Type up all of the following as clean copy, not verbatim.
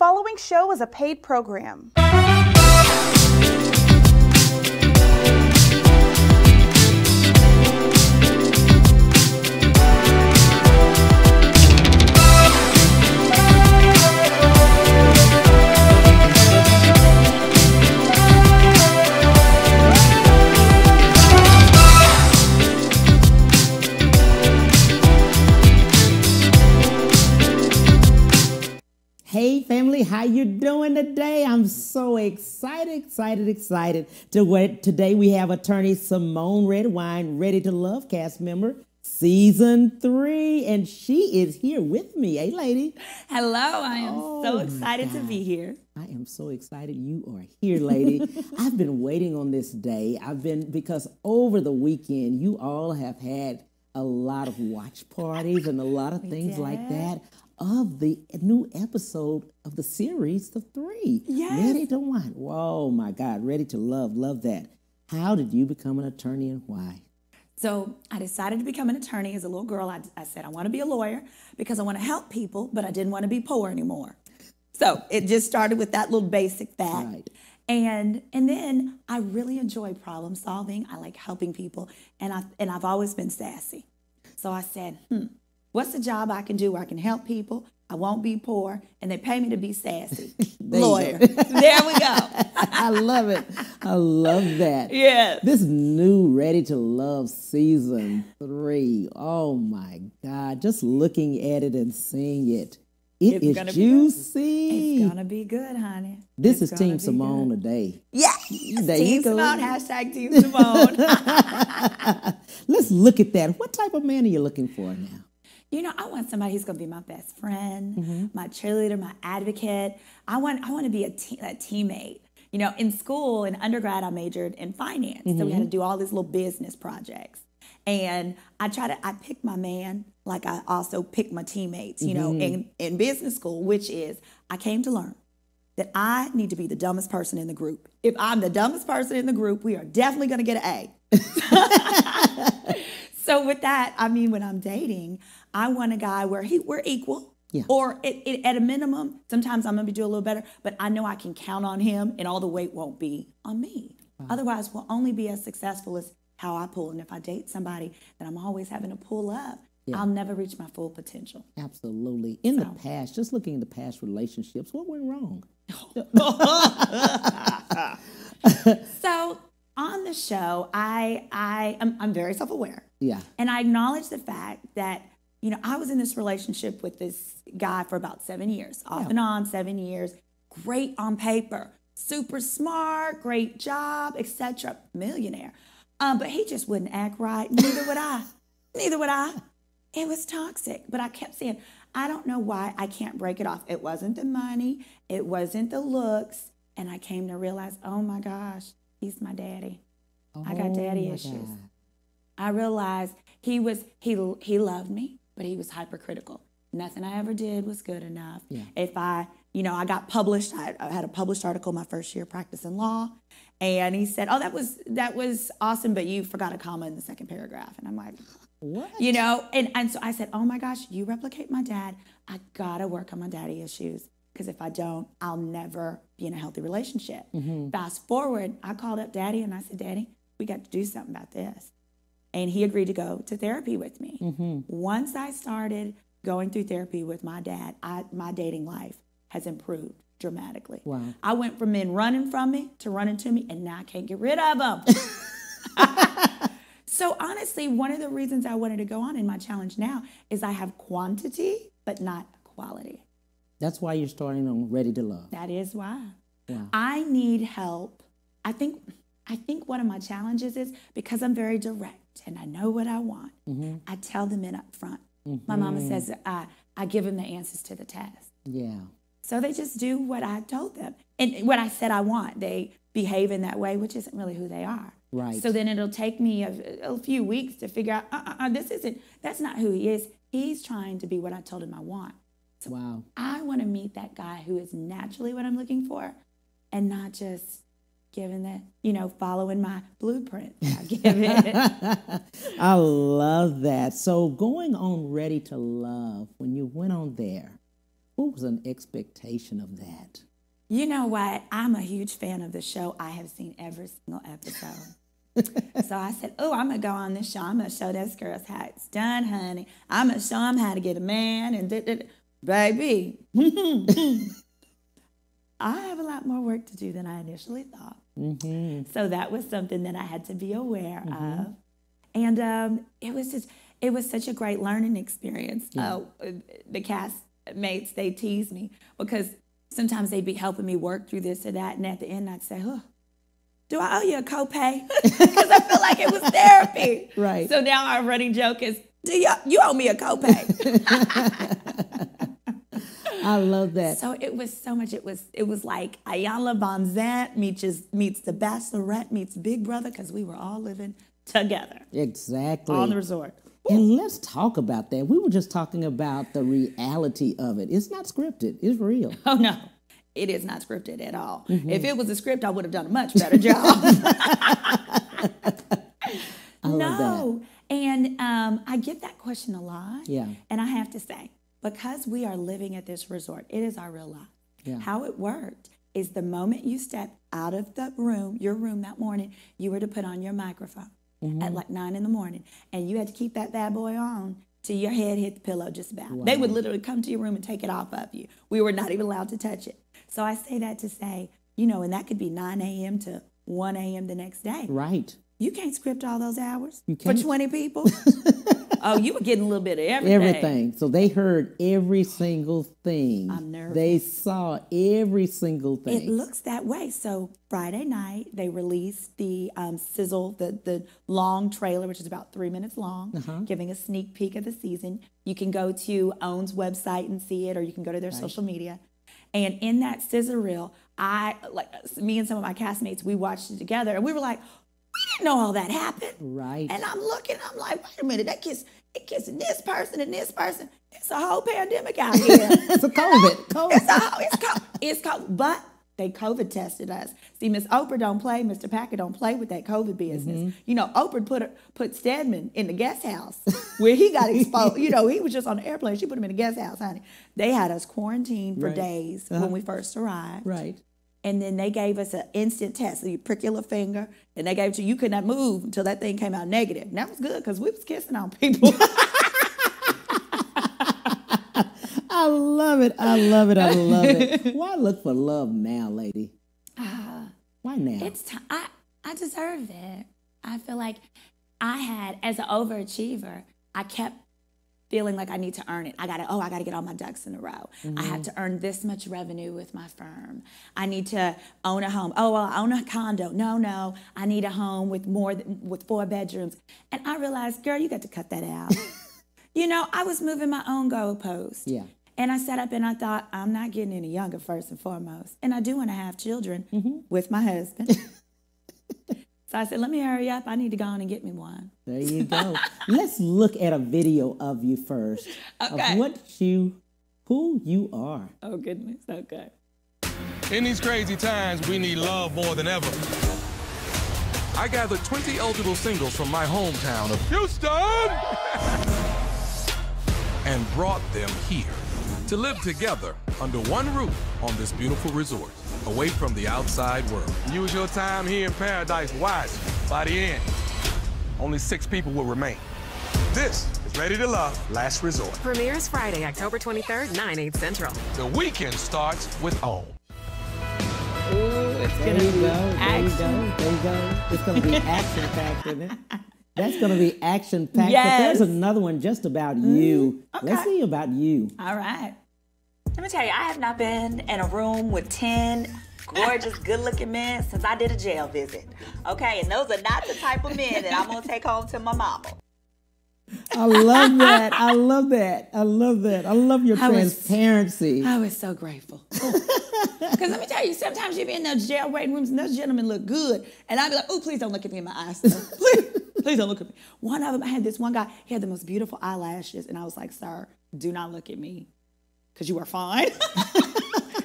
following show is a paid program. Hey family, how you doing today? I'm so excited. Today we have attorney Symone Redwine, Ready to Love cast member, season 3, and she is here with me. Hey lady. Hello, I am so excited to be here. I am so excited you are here, lady. I've been waiting on this day. Because over the weekend you all have had a lot of watch parties and a lot of things like that of the new episode of the series, the 3. Yes. Ready to Wine. Whoa, my God. Ready to Love. Love that. How did you become an attorney and why? So I decided to become an attorney as a little girl. I said I want to be a lawyer because I want to help people, but I didn't want to be poor anymore. So it just started with that little basic fact. Right. And then I really enjoy problem solving. I like helping people, and I've always been sassy. So I said, what's a job I can do where I can help people, I won't be poor, and they pay me to be sassy? Lawyer. There we go. I love it. I love that. Yeah. This new Ready to Love season 3. Oh my God. Just looking at it and seeing it. It is juicy. It's gonna be good, honey. This is Team Symone today. Yeah. There Team you go. Symone, hashtag Team Symone. Let's look at that. What type of man are you looking for now? You know, I want somebody who's going to be my best friend, my cheerleader, my advocate. I want to be a teammate. You know, in school, in undergrad, I majored in finance. So we had to do all these little business projects. And I pick my man like I also pick my teammates, you know, in business school, which is I came to learn that I need to be the dumbest person in the group. If I'm the dumbest person in the group, we are definitely going to get an A. So with that, I mean, when I'm dating, I want a guy where we're equal. Yeah. Or at a minimum, sometimes I'm going to do a little better, but I know I can count on him and all the weight won't be on me. Wow. Otherwise, we'll only be as successful as how I pull. And if I date somebody that I'm always having to pull up, I'll never reach my full potential. Absolutely. In the past, just looking at the past relationships, what went wrong? So on the show, I'm very self-aware. Yeah. And I acknowledge the fact that, you know, I was in this relationship with this guy for about 7 years, off and on 7 years, great on paper, super smart, great job, etc., millionaire. But he just wouldn't act right. Neither would I. Neither would I. It was toxic. But I kept saying, I don't know why I can't break it off. It wasn't the money. It wasn't the looks. And I came to realize, oh my gosh, he's my daddy. I got daddy issues. God. I realized he loved me, but he was hypercritical. Nothing I ever did was good enough. Yeah. If I got published, I had a published article my first year practicing law, and he said, oh, that was awesome, but you forgot a comma in the second paragraph. And I'm like, what? You know, and so I said, oh my gosh, you replicate my dad. I gotta work on my daddy issues, because if I don't, I'll never be in a healthy relationship. Fast forward, I called up Daddy and I said, Daddy, we got to do something about this. And he agreed to go to therapy with me. Once I started going through therapy with my dad, my dating life has improved dramatically. Wow. I went from men running from me to running to me, and now I can't get rid of them. So honestly, one of the reasons I wanted to go on in my challenge now is I have quantity, but not quality. That's why you're starting on Ready to Love. That is why. Wow. I need help. I think one of my challenges is because I'm very direct and I know what I want. I tell the men up front. My mama says I give them the answers to the test. Yeah. So they just do what I told them. And what I said I want. They behave in that way, which isn't really who they are. Right. So then it'll take me a few weeks to figure out, that's not who he is. He's trying to be what I told him I want. So wow. I want to meet that guy who is naturally what I'm looking for and not just giving that, following my blueprint. I give it. I love that. So going on Ready to Love, when you went on there, what was an expectation of that? You know what? I'm a huge fan of the show. I have seen every single episode. So I said, oh, I'm going to go on this show. I'm going to show those girls how it's done, honey. I'm going to show them how to get a man. And baby, I have a lot more work to do than I initially thought. Mm-hmm. So that was something that I had to be aware of. And it was such a great learning experience. Yeah. The castmates, they tease me because sometimes they'd be helping me work through this or that. And at the end, I'd say, oh, do I owe you a copay? Because I feel like it was therapy. Right. So now our running joke is, you owe me a copay. I love that. So it was so much. It was like Iyanla Vanzant meets The Bachelorette meets Big Brother, because we were all living together. Exactly. On the resort. And let's talk about that. We were just talking about the reality of it. It's not scripted. It's real. Oh, no. It is not scripted at all. Mm-hmm. If it was a script, I would have done a much better job. I love that. And I get that question a lot. Yeah. And I have to say, because we are living at this resort, it is our real life. Yeah. How it worked is the moment you step out of the room, your room that morning, you were to put on your microphone at like 9 in the morning. And you had to keep that bad boy on till your head hit the pillow just about. Wow. They would literally come to your room and take it off of you. We were not even allowed to touch it. So I say that to say, and that could be 9 a.m. to 1 a.m. the next day. Right. You can't script all those hours you can't. For 20 people. Oh, you were getting a little bit of everything. Everything. So they heard every single thing. I'm nervous. They saw every single thing. It looks that way. So Friday night, they released the CECIL, the long trailer, which is about 3 minutes long, giving a sneak peek of the season. You can go to OWN's website and see it, or you can go to their social media. And in that sizzle reel, me and some of my castmates, we watched it together, and we were like, we didn't know all that happened. Right. And I'm looking, I'm like, wait a minute, it kissing this person and this person. It's a whole pandemic out here. It's a COVID. It's COVID. But they COVID tested us. See, Miss Oprah don't play, Mr. Packer don't play with that COVID business. Oprah put Stedman in the guest house where he got exposed. He was just on the airplane. She put him in the guest house, honey. They had us quarantined for days when we first arrived. Right. And then they gave us an instant test. So you prick your little finger, and they gave it to you. You could not move until that thing came out negative. And that was good because we was kissing on people. I love it. I love it. I love it. Why look for love now, lady? Why now? It's time. I deserve it. I feel like as an overachiever, I kept feeling like I need to earn it. I gotta get all my ducks in a row. I have to earn this much revenue with my firm. I need to own a home. Oh, well, I own a condo. No, I need a home with 4 bedrooms. And I realized, girl, you got to cut that out. I was moving my own goalposts. Yeah. And I sat up and I thought, I'm not getting any younger, first and foremost. And I do want to have children with my husband. So I said, let me hurry up. I need to go on and get me one. There you go. Let's look at a video of you first. Okay. Of who you are. Oh, goodness. Okay. In these crazy times, we need love more than ever. I gathered 20 eligible singles from my hometown of Houston and brought them here to live together under one roof on this beautiful resort, away from the outside world. Use your time here in paradise wisely. By the end, only 6 people will remain. This is Ready to Love, Last Resort. Premieres Friday, October 23rd, 9, 8 Central. The weekend starts with OWN. Ooh, it's There you go. It's going to be action-packed, isn't it? That's going to be action-packed. Yes. But there's another one just about you. Okay. Let's see about you. All right. Let me tell you, I have not been in a room with 10 gorgeous, good-looking men since I did a jail visit. Okay, and those are not the type of men that I'm going to take home to my mama. I love that. I love that. I love that. I love your transparency. I was so grateful. Because let me tell you, sometimes you be in those jail waiting rooms and those gentlemen look good. And I'd be like, oh, please don't look at me in my eyes. Please don't look at me. One of them, I had this one guy, he had the most beautiful eyelashes. And I was like, sir, do not look at me because you are fine.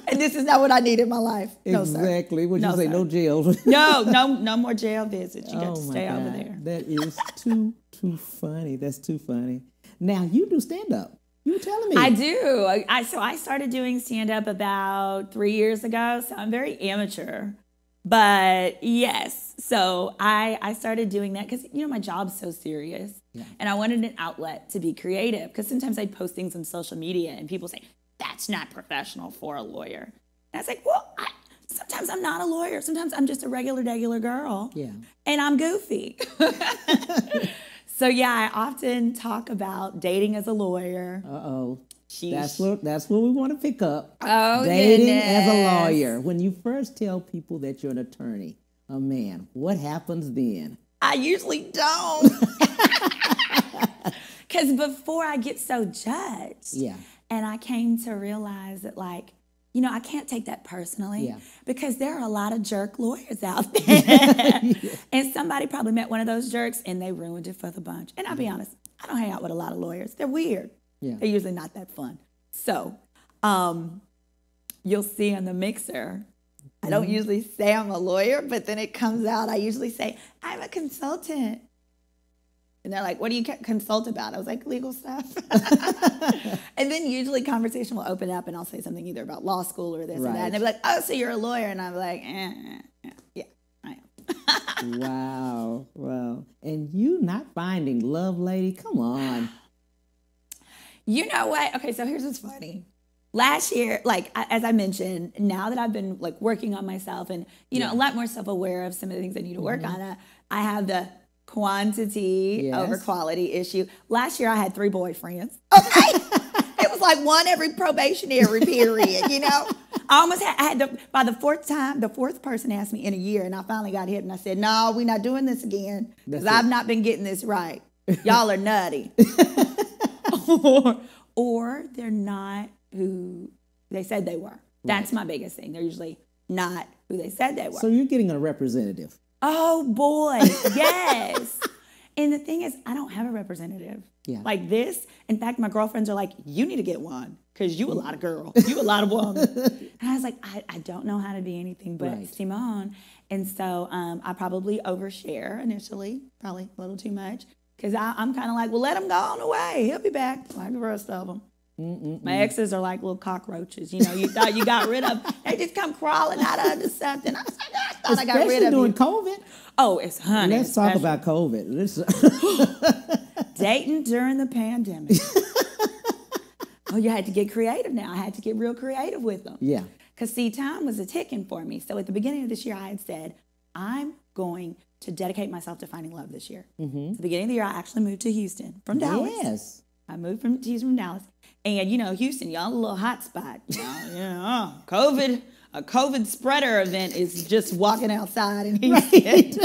And this is not what I need in my life. No, exactly. Sir. Would you say sir. no jail? No more jail visits. You got to stay over there. That is too funny. That's too funny. Now, you do stand-up. You were telling me. I do. So I started doing stand-up about 3 years ago, so I'm very amateur. But yes, so I started doing that because, my job's so serious. Yeah. And I wanted an outlet to be creative because sometimes I'd post things on social media and people say, that's not professional for a lawyer. And I was like, well, sometimes I'm not a lawyer. Sometimes I'm just a regular girl. Yeah. And I'm goofy. So yeah, I often talk about dating as a lawyer. Uh-oh. Sheesh. That's what we want to pick up. Oh, dating goodness. as a lawyer. When you first tell people that you're an attorney, a man, what happens then? I usually don't. Because before I get so judged. Yeah. And I came to realize that, I can't take that personally because there are a lot of jerk lawyers out there. And somebody probably met one of those jerks and they ruined it for the bunch. And I'll be honest, I don't hang out with a lot of lawyers. They're weird. Yeah. They're usually not that fun. So you'll see on the mixer, I don't usually say I'm a lawyer, but then it comes out, I usually say, I'm a consultant. And they're like, what do you consult about? I was like, legal stuff. And then usually conversation will open up and I'll say something either about law school or this and that. And they'll be like, oh, so you're a lawyer. And I'm like, yeah, I am. Wow. And you not finding love, lady? Come on. You know what? Okay, so here's what's funny. Last year, as I mentioned, now that I've been working on myself and, a lot more self-aware of some of the things I need to work on, I have the quantity over quality issue. Last year I had 3 boyfriends. Okay. It was like one every probationary period, I almost had by the fourth person asked me in a year and I finally got hit and I said, no, we're not doing this again because I've not been getting this right. Y'all are nutty. or they're not who they said they were. That's my biggest thing. They're usually not who they said they were. So you're getting a representative. Oh, boy. Yes. And the thing is, I don't have a representative like this. In fact, my girlfriends are like, you need to get one because you a lot of girl. You a lot of woman. And I was like, I don't know how to be anything but Symone. And so I probably overshare initially, probably a little too much because I'm kind of like, well, let him go on the way. He'll be back like the rest of them. My exes are like little cockroaches. You thought you got rid of. They just come crawling out under something. I was like, I thought I got rid of Especially during COVID. Oh, it's honey. Let's talk about COVID. Dating during the pandemic. Oh, you had to get creative now. I had to get real creative with them. Yeah. Because, see, time was a ticking for me. So at the beginning of this year, I had said, I'm going to dedicate myself to finding love this year. At the beginning of the year, I actually moved to Houston from Dallas. Yes. I moved from Houston from Dallas. And, Houston, y'all a little hot spot. COVID, a COVID spreader event is just walking outside in Houston.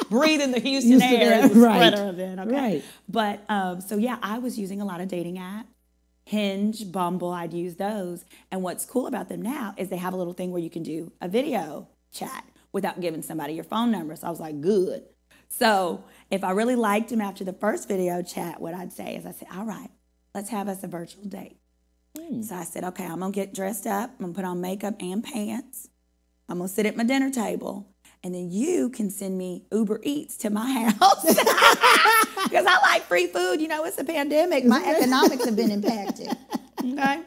Breathing the Houston air is a spreader event. Okay? Right. But, I was using a lot of dating apps. Hinge, Bumble, I'd use those. And what's cool about them now is they have a little thing where you can do a video chat without giving somebody your phone number. So I was like, good. So if I really liked him after the first video chat, what I'd say is I said, all right, let's have us a virtual date. So I said, okay, I'm going to get dressed up. I'm going to put on makeup and pants. I'm going to sit at my dinner table. And then you can send me Uber Eats to my house. Because I like free food. It's a pandemic. My economics have been impacted. Okay?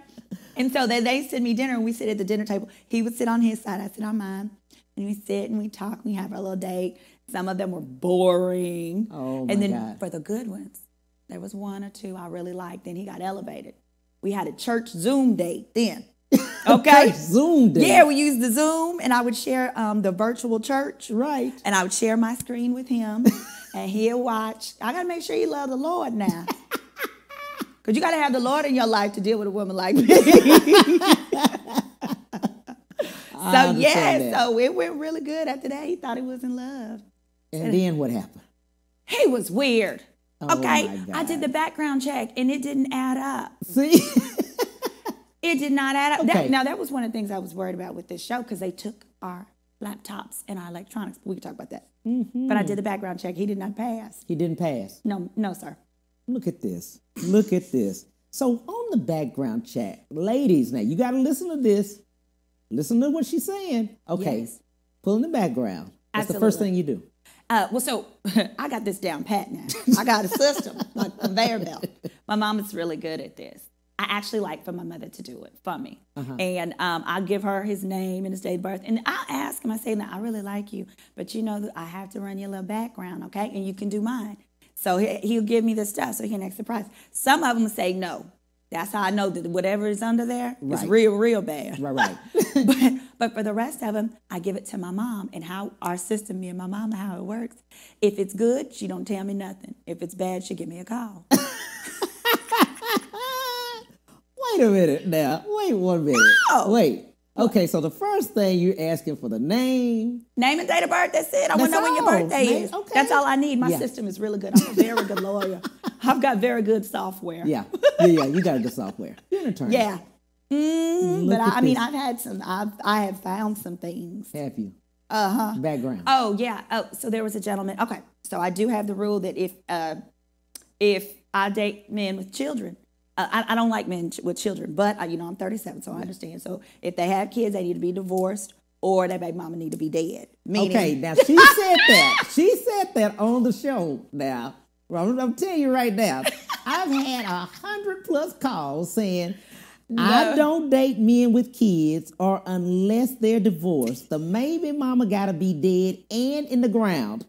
And so they send me dinner, and we sit at the dinner table. He would sit on his side. I sit on mine. And we sit, and we talk, and we have our little date. Some of them were boring. Oh, my God. And then for the good ones, there was 1 or 2 I really liked. Then he got elevated. We had a church Zoom date then. Okay. Zoom date. Yeah, we used the Zoom, and I would share the virtual church. Right. And I would share my screen with him, and he'll watch. I got to make sure you love the Lord now. Because you got to have the Lord in your life to deal with a woman like me. So it went really good after that. He thought he was in love. And then what happened? He was weird. Oh, okay, I did the background check, and it didn't add up. See? It did not add up. Okay. That was one of the things I was worried about with this show because they took our laptops and our electronics. We could talk about that. But I did the background check. He did not pass. He didn't pass? No, sir. Look at this. Look at this. So on the background check, ladies, now you got to listen to this. Listen to what she's saying. Okay, yes. Pull in the background. That's the first thing you do. So I got this down pat now. I got a system, like a conveyor belt. My mom is really good at this. I actually like for my mother to do it for me. And I'll give her his name and his date of birth. And I'll ask him, I say, now, I really like you, but you know, I have to run your little background, okay? And you can do mine. So he'll give me the stuff so he can ask the price. Some of them say no. That's how I know that whatever is under there is real, real bad. Right. But for the rest of them, I give it to my mom. And how our system, me and my mom, how it works. If it's good, she don't tell me nothing. If it's bad, she give me a call. Wait a minute now. Wait 1 minute. No. Wait. Okay, so the first thing you're asking for the name. Name and date of birth, that's it. I want to know when your birthday is. Okay. That's all I need. My system is really good. I'm a very good lawyer. I've got very good software. Yeah, you got good software. You're an attorney. Yeah. But I mean, I've had some, I have found some things. Have you? Background. Oh, yeah. Oh, so there was a gentleman. Okay. So I do have the rule that if I date men with children, I don't like men with children, but I'm 37, so I understand. So if they have kids, they need to be divorced, or their baby mama need to be dead. Meaning, okay, now she said that. She said that on the show. Now, I'm telling you right now, I've had 100+ calls saying, I don't date men with kids, or unless they're divorced, the baby mama gotta be dead and in the ground.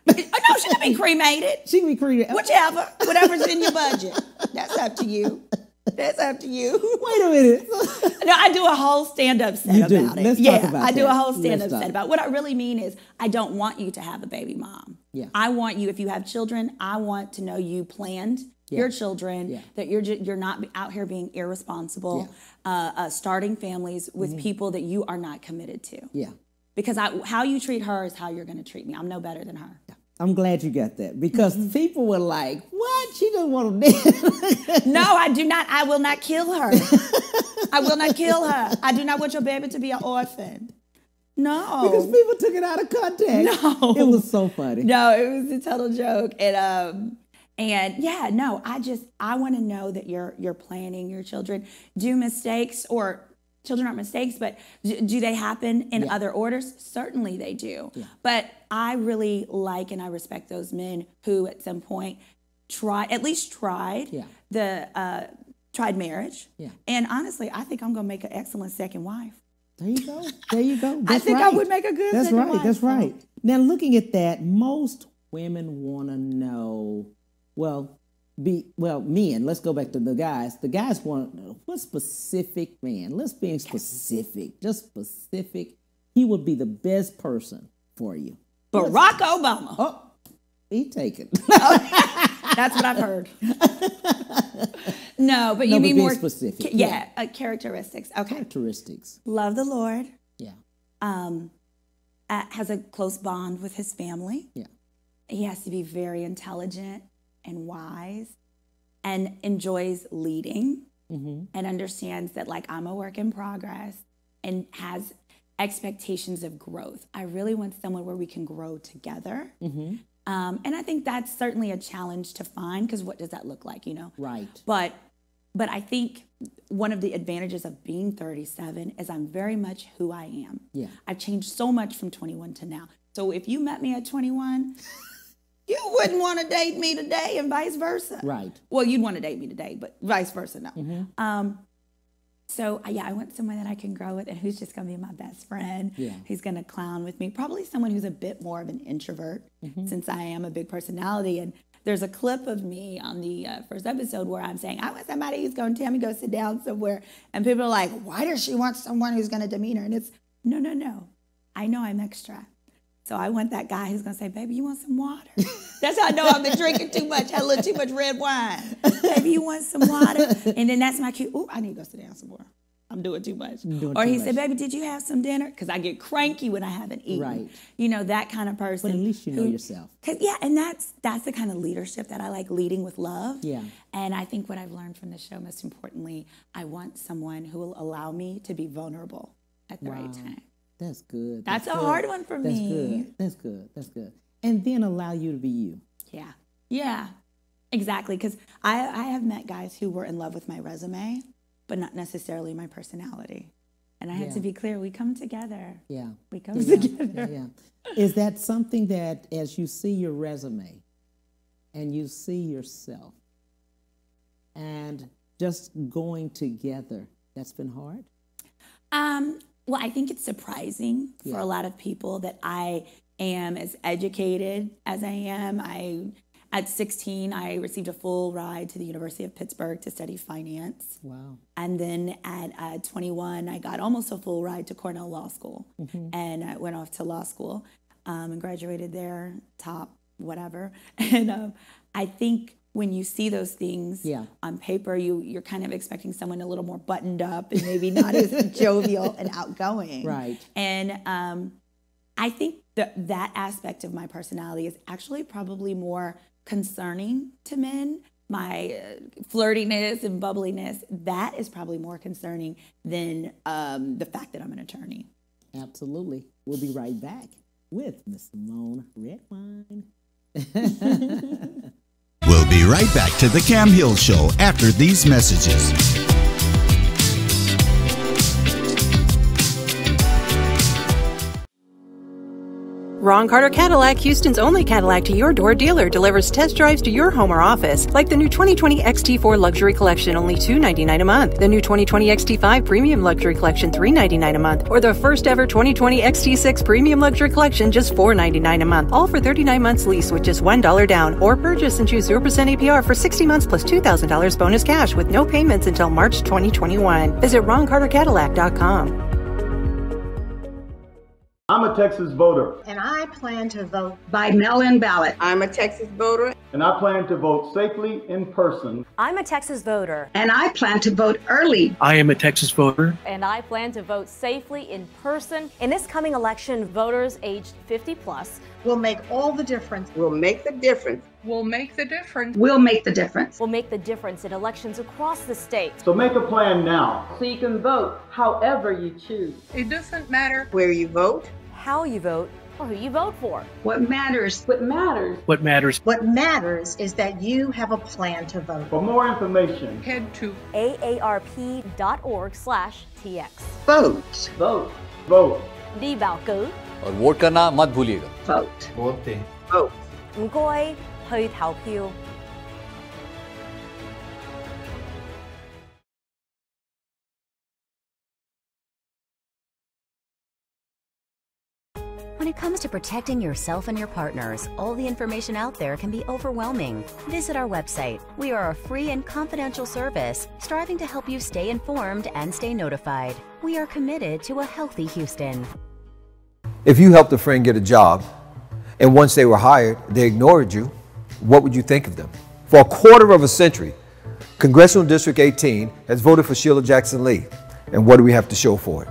No, she can be cremated. She can be cremated. Whatever's in your budget. That's up to you. That's up to you. Wait a minute. No, I do a whole stand-up set You do. about it. Let's talk about I do that. a whole stand-up set about it. What I really mean is I don't want you to have a baby mom. Yeah. I want you, if you have children, I want to know you planned your children, that you're not out here being irresponsible, starting families with people that you are not committed to. Yeah. Because how you treat her is how you're going to treat me. I'm no better than her. I'm glad you got that, because people were like, what? She doesn't want to dead. No, I do not. I will not kill her. I will not kill her. I do not want your baby to be an orphan. No. Because people took it out of context. No. It was so funny. No, it was a total joke. And yeah, no, I want to know that you're planning your children. Do mistakes, or children aren't mistakes, but do they happen in other orders? Certainly they do. Yeah. But I really like and I respect those men who at some point tried marriage. Yeah. And honestly, I think I'm going to make an excellent second wife. There you go. There you go. That's I think right. I would make a good second wife. That's right. Now, looking at that, most women want to know, men, let's go back to the guys. The guys want to know, what specific man, let's be specific, just specific, he would be the best person for you. Barack Obama. Oh, he taken. That's what I've heard. No, but you mean more specific. Characteristics. Okay. Characteristics. Love the Lord. Yeah. Has a close bond with his family. Yeah. He has to be very intelligent and wise, and enjoys leading, and understands that, like, I'm a work in progress, and has expectations of growth. I really want someone where we can grow together. And I think that's certainly a challenge to find, because what does that look like, Right. But I think one of the advantages of being 37 is I'm very much who I am. Yeah. I've changed so much from 21 to now. So if you met me at 21, you wouldn't want to date me today, and vice versa. Right. Well, you'd want to date me today, but vice versa, no. So, I want someone that I can grow with and who's just going to be my best friend, who's going to clown with me. Probably someone who's a bit more of an introvert, since I am a big personality. And there's a clip of me on the first episode where I'm saying, I want somebody who's going to tell me go sit down somewhere. And people are like, why does she want someone who's going to demean her? And it's, no. I know I'm extra. So I want that guy who's going to say, baby, you want some water? That's how I know I've been drinking too much. Had a little too much red wine. Baby, you want some water? And then that's my cue. Oh, I need to go sit down some more. I'm doing too much. Or he said, baby, did you have some dinner? Because I get cranky when I haven't eaten. Right. That kind of person. But at least you know yourself. And that's the kind of leadership that I like, leading with love. Yeah. And I think what I've learned from the show, most importantly, I want someone who will allow me to be vulnerable at the right time. That's good. That's a hard one for me. That's good. And then allow you to be you. Yeah, exactly. Because I have met guys who were in love with my resume, but not necessarily my personality. And I had to be clear, we come together. Yeah. We come together. Yeah. Is that something that, as you see your resume and you see yourself, and just going together? That's been hard? Well, I think it's surprising for a lot of people that I am as educated as I am. At 16, I received a full ride to the University of Pittsburgh to study finance. Wow. And then at 21, I got almost a full ride to Cornell Law School. And I went off to law school and graduated there, top whatever. And I think when you see those things on paper, you're kind of expecting someone a little more buttoned up and maybe not as jovial and outgoing. Right. And I think that aspect of my personality is actually probably more concerning to men. My flirtiness and bubbliness, that is probably more concerning than the fact that I'm an attorney. Absolutely. We'll be right back with Miss Symone Redwine. We'll be right back to the Cam Hill Show after these messages. Ron Carter Cadillac, Houston's only Cadillac to your door dealer, delivers test drives to your home or office, like the new 2020 XT4 Luxury Collection, only $299 a month, the new 2020 XT5 Premium Luxury Collection, $399 a month, or the first ever 2020 XT6 Premium Luxury Collection, just $499 a month, all for 39 months lease with just $1 down, or purchase and choose 0% APR for 60 months plus $2,000 bonus cash with no payments until March 2021. Visit RonCarterCadillac.com. I'm a Texas voter. And I plan to vote by mail-in ballot. I'm a Texas voter. And I plan to vote safely in person. I'm a Texas voter. And I plan to vote early. I am a Texas voter. And I plan to vote safely in person. In this coming election, voters aged 50 plus will make all the difference. Will make the difference. Will make the difference. Will make the difference. Will make the difference in elections across the state. So make a plan now. So you can vote however you choose. It doesn't matter where you vote, how you vote, or who you vote for. What matters. What matters. What matters. What matters is that you have a plan to vote. For more information, head to aarp.org/tx. Vote. Vote. Vote. Đi bầu cử. और vote करना मत भूलिएगा. Vote. Vote. Vote. 唔該，去投票。When it comes to protecting yourself and your partners, all the information out there can be overwhelming. Visit our website. We are a free and confidential service striving to help you stay informed and stay notified. We are committed to a healthy Houston. If you helped a friend get a job, and once they were hired, they ignored you, what would you think of them? For a quarter of a century, Congressional District 18 has voted for Sheila Jackson Lee. And what do we have to show for it?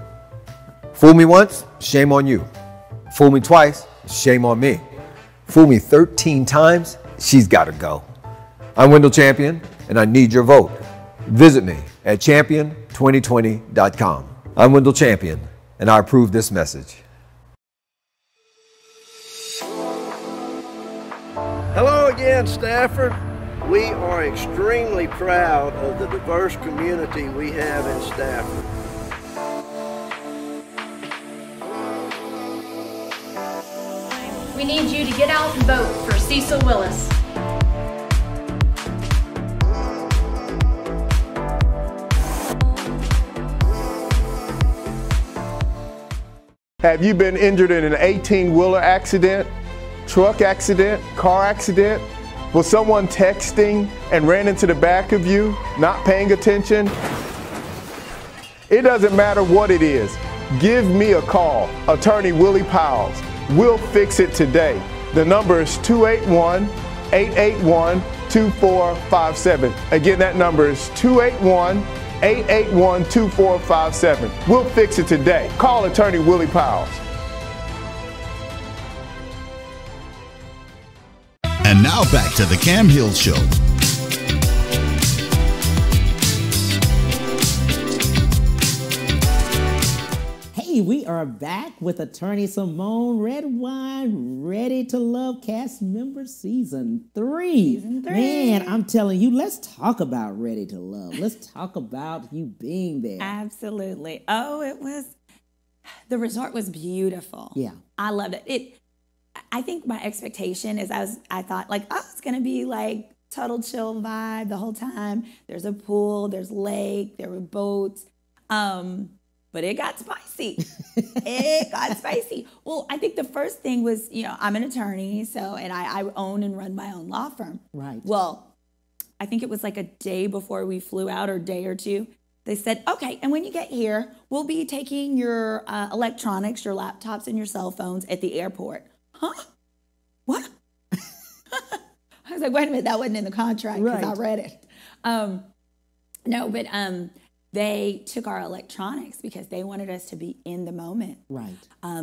Fool me once, shame on you. Fool me twice, shame on me. Fool me 13 times, she's got to go. I'm Wendell Champion, and I need your vote. Visit me at champion2020.com. I'm Wendell Champion, and I approve this message. Hello again, Stafford. We are extremely proud of the diverse community we have in Stafford. We need you to get out and vote for Cecil Willis. Have you been injured in an 18-wheeler accident, truck accident, car accident? Was someone texting and ran into the back of you, not paying attention? It doesn't matter what it is. Give me a call, Attorney Willie Powells. We'll fix it today. The number is 281-881-2457. Again, that number is 281-881-2457. We'll fix it today. Call Attorney Willie Powells. And now back to the Cam Hill Show. Hey, we are back with Attorney Symone Redwine, Ready to Love cast member season 3. Man, I'm telling you, let's talk about Ready to Love. Let's talk about you being there. Absolutely. Oh, the resort was beautiful. Yeah. I loved it. I think my expectation is I thought like, oh, it's going to be like total chill vibe the whole time. There's a pool, there's lake, there were boats. But it got spicy. It got spicy. Well, I think the first thing was, you know, I'm an attorney, and I own and run my own law firm. Right. Well, I think it was like a day before we flew out, or a day or two. They said, okay, and when you get here, we'll be taking your electronics, your laptops, and your cell phones at the airport. Huh? What? I was like, wait a minute, that wasn't in the contract because I read it. No, but they took our electronics because they wanted us to be in the moment. Right.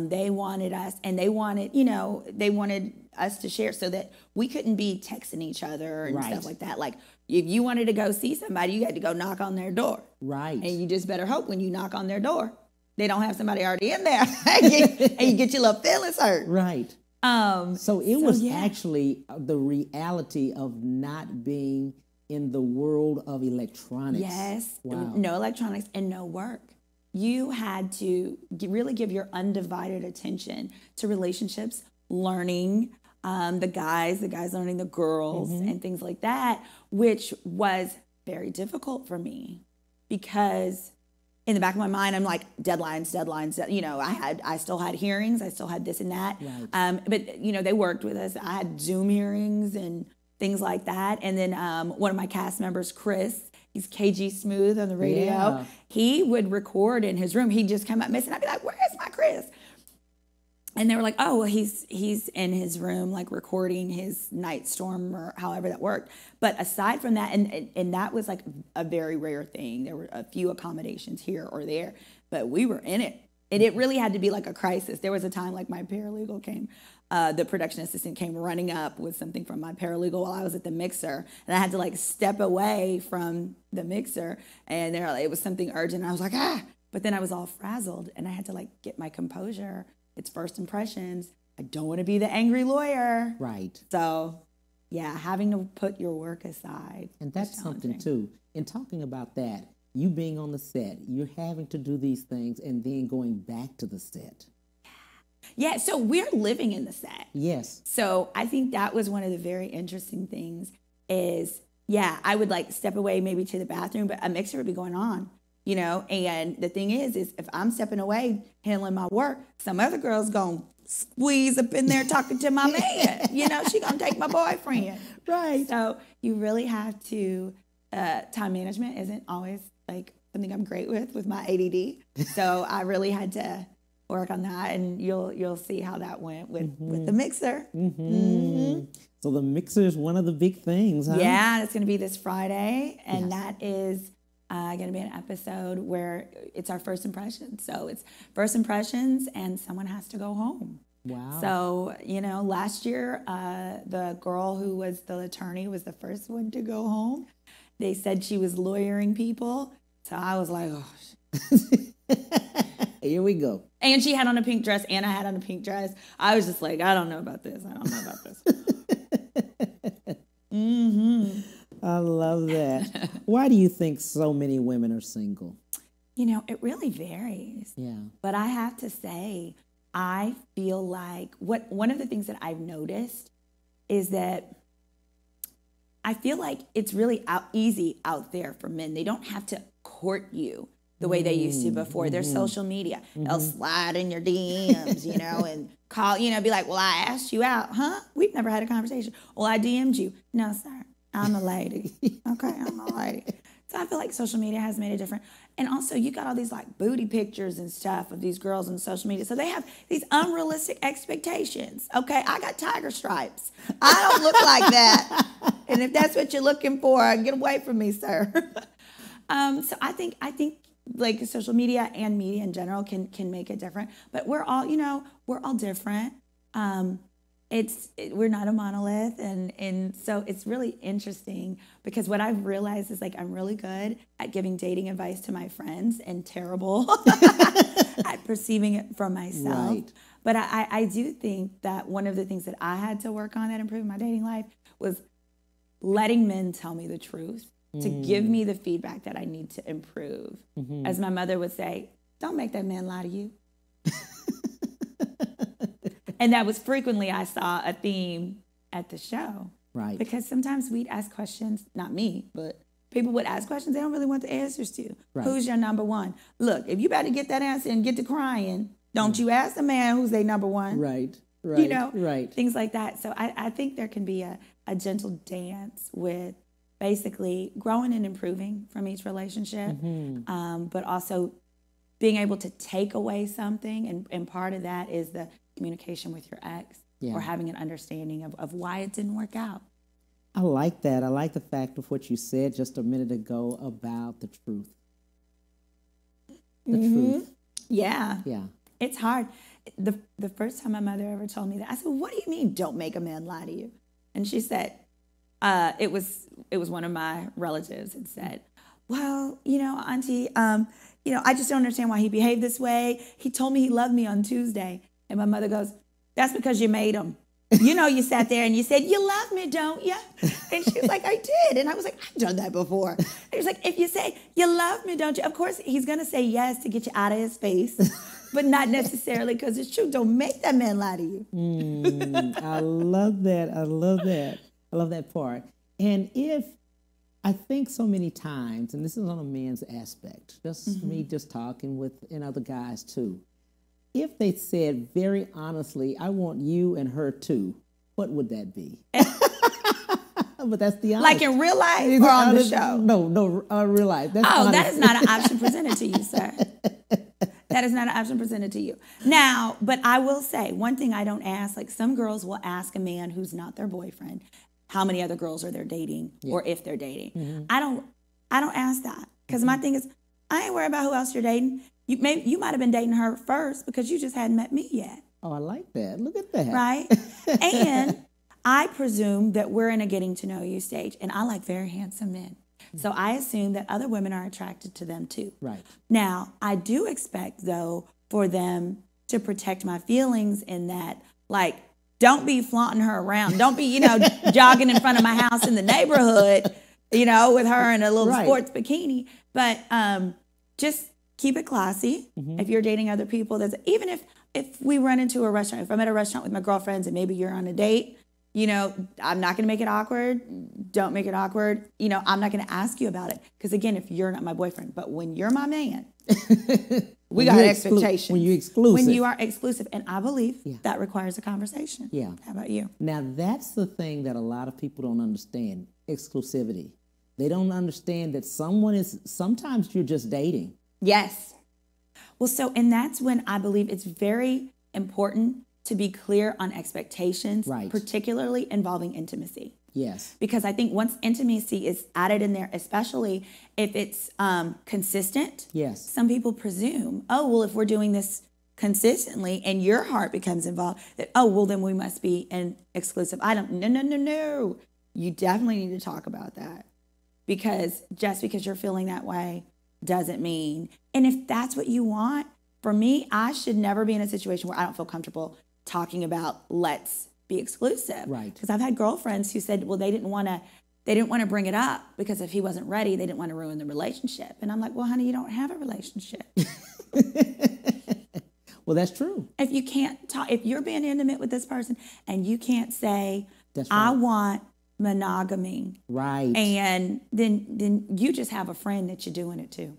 They wanted us, and they wanted, you know, they wanted us to share so that we couldn't be texting each other and stuff like that. Like, if you wanted to go see somebody, you had to go knock on their door. Right. And you just better hope when you knock on their door, they don't have somebody already in there and you get your little feelings hurt. Right. So it was actually the reality of not being in the world of electronics. Yes. Wow. No electronics and no work. You had to really give your undivided attention to relationships, learning, the guys learning the girls, and things like that, which was very difficult for me because in the back of my mind, I'm like, deadlines, you know, I still had hearings, I still had this and that. Right. But, you know, they worked with us. I had Zoom hearings and things like that. And then one of my cast members, Chris, he's KG Smooth on the radio. Yeah. He would record in his room. He'd just come up missing. I'd be like, where's my Chris? And they were like, oh, well, he's in his room, like recording his Night Storm or however that worked. But aside from that, and that was like a very rare thing. There were a few accommodations here or there, but we were in it. And it really had to be like a crisis. There was a time like my paralegal came, the production assistant came running up with something from my paralegal while I was at the mixer. And I had to like step away from the mixer. And they're like, it was something urgent. And I was like, ah. But then I was all frazzled and I had to like get my composure. It's first impressions. I don't want to be the angry lawyer. Right. So, yeah, having to put your work aside. And that's something, too. In talking about that, you being on the set, you're having to do these things and then going back to the set. Yeah, so we're living in the set. Yes. So I think that was one of the very interesting things is, yeah, I would like step away maybe to the bathroom, but a mixer would be going on. You know, and the thing is if I'm stepping away, handling my work, some other girl's going to squeeze up in there talking to my man. You know, she going to take my boyfriend. Right. So you really have to, time management isn't always like something I'm great with my ADD. So I really had to work on that, and you'll see how that went with the mixer. So the mixer is one of the big things, huh? Yeah, it's going to be this Friday, and that is going to be an episode where it's our first impressions. So it's first impressions and someone has to go home. Wow. So, you know, last year, the girl who was the attorney was the first one to go home. They said she was lawyering people. So I was like, oh. Here we go. And she had on a pink dress and I had on a pink dress. I was just like, I don't know about this. I love that. Why do you think so many women are single? You know, it really varies. Yeah. But I have to say, I feel like one of the things that I've noticed is that I feel like it's really easy out there for men. They don't have to court you the way they used to before. There's social media. They'll slide in your DMs, you know, and call, you know, be like, well, I asked you out. Huh? We've never had a conversation. Well, I DM'd you. No, sir. I'm a lady. Okay, I'm a lady. So I feel like social media has made it different. And also, you got all these like booty pictures and stuff of these girls on social media. So they have these unrealistic expectations. Okay, I got tiger stripes. I don't look like that. And if that's what you're looking for, get away from me, sir. So I think like social media and media in general can make it different. But we're all, you know, we're all different. We're not a monolith, and so it's really interesting because what I've realized is like I'm really good at giving dating advice to my friends and terrible at perceiving it from myself. Right. But I do think that one of the things that I had to work on that improved my dating life was letting men tell me the truth, to give me the feedback that I need to improve. As my mother would say, don't make that man lie to you. And that was frequently I saw a theme at the show. Right. Because sometimes we'd ask questions, not me, but people would ask questions they don't really want the answers to. Right. Who's your number one? Look, if you better get that answer and get to crying, don't you ask the man who's their number one. Right. You know, right. Things like that. So I think there can be a gentle dance with basically growing and improving from each relationship, but also being able to take away something. And part of that is the communication with your ex or having an understanding of why it didn't work out. I like that. I like the fact of what you said just a minute ago about the truth. The truth. Yeah. Yeah. It's hard. The first time my mother ever told me that, I said, "What do you mean, don't make a man lie to you?" And she said, it was one of my relatives and said, "Well, Auntie, I just don't understand why he behaved this way. He told me he loved me on Tuesday." And my mother goes, "That's because you made him. You sat there and you said, 'You love me, don't you?'" And she was like, "I did." And I was like, "I've done that before." And he was like, "If you say, 'You love me, don't you?' Of course, he's going to say yes to get you out of his face, but not necessarily because it's true. Don't make that man lie to you." I love that. I love that. I love that part. And I think so many times, and this is on a man's aspect, just me just talking with and other guys too, if they said very honestly, "I want you and her too," what would that be? But that's the honest. Like in real life or on the show? No, real life. That's that is not an option presented to you, sir. That is not an option presented to you. Now, but I will say, one thing I don't ask, like some girls will ask a man who's not their boyfriend, how many other girls are they dating or if they're dating. I don't ask that because my thing is, I ain't worried about who else you're dating. You might have been dating her first because you just hadn't met me yet. Oh, I like that. Look at that. Right? And I presume that we're in a getting to know you stage, and I like very handsome men. So I assume that other women are attracted to them too. Right. Now, I do expect, though, for them to protect my feelings in that, like, don't be flaunting her around. Don't be, jogging in front of my house in the neighborhood, with her in a little sports bikini. But just keep it classy. If you're dating other people, even if we run into a restaurant, if I'm at a restaurant with my girlfriends and maybe you're on a date, I'm not going to make it awkward. Don't make it awkward. I'm not going to ask you about it. Because again, if you're not my boyfriend, but when you're my man, we got expectations. When you're exclusive. When you are exclusive. And I believe that requires a conversation. Yeah. How about you? Now, that's the thing that a lot of people don't understand, exclusivity. They don't understand that sometimes you're just dating. Yes. Well, and that's when I believe it's very important to be clear on expectations, particularly involving intimacy. Yes. Because I think once intimacy is added in there, especially if it's consistent, some people presume, oh, well, if we're doing this consistently and your heart becomes involved, that, oh, well, then we must be an exclusive. No. You definitely need to talk about that. Because just because you're feeling that way doesn't mean, and if that's what you want, for me, I should never be in a situation where I don't feel comfortable talking about let's be exclusive. Right. Because I've had girlfriends who said, well, they didn't want to bring it up because if he wasn't ready, they didn't want to ruin the relationship. And I'm like, well, honey, you don't have a relationship. Well, that's true. If you can't talk, if you're being intimate with this person and you can't say, that's right. I want monogamy. Right. And then you just have a friend that you're doing it to.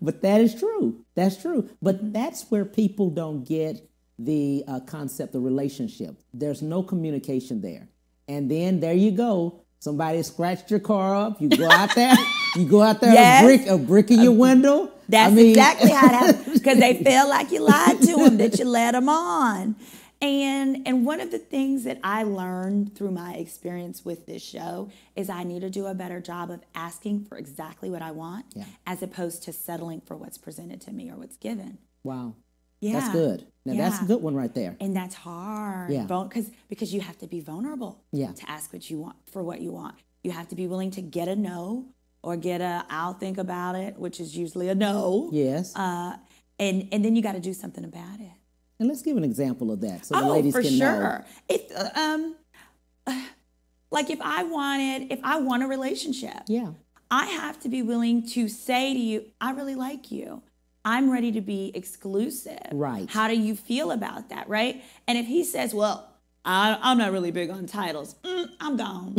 But that is true. That's true. But that's where people don't get the concept of relationship. There's no communication there. And then there you go. Somebody scratched your car up. You go out there. Yes. a brick in your window. That's exactly how it happens. Because they feel like you lied to them, that you led them on. And one of the things that I learned through my experience with this show is I need to do a better job of asking for exactly what I want as opposed to settling for what's presented to me or what's given. Wow. Yeah. That's good. Now that's a good one right there. And that's hard. Yeah. Because you have to be vulnerable to ask what you want for what you want. You have to be willing to get a no or get a I'll think about it, which is usually a no. Yes. And then you got to do something about it. And let's give an example of that so the ladies can know. Like if I want a relationship, I have to be willing to say to you, I really like you. I'm ready to be exclusive. Right. How do you feel about that, right? And if he says, well, I'm not really big on titles. I'm gone.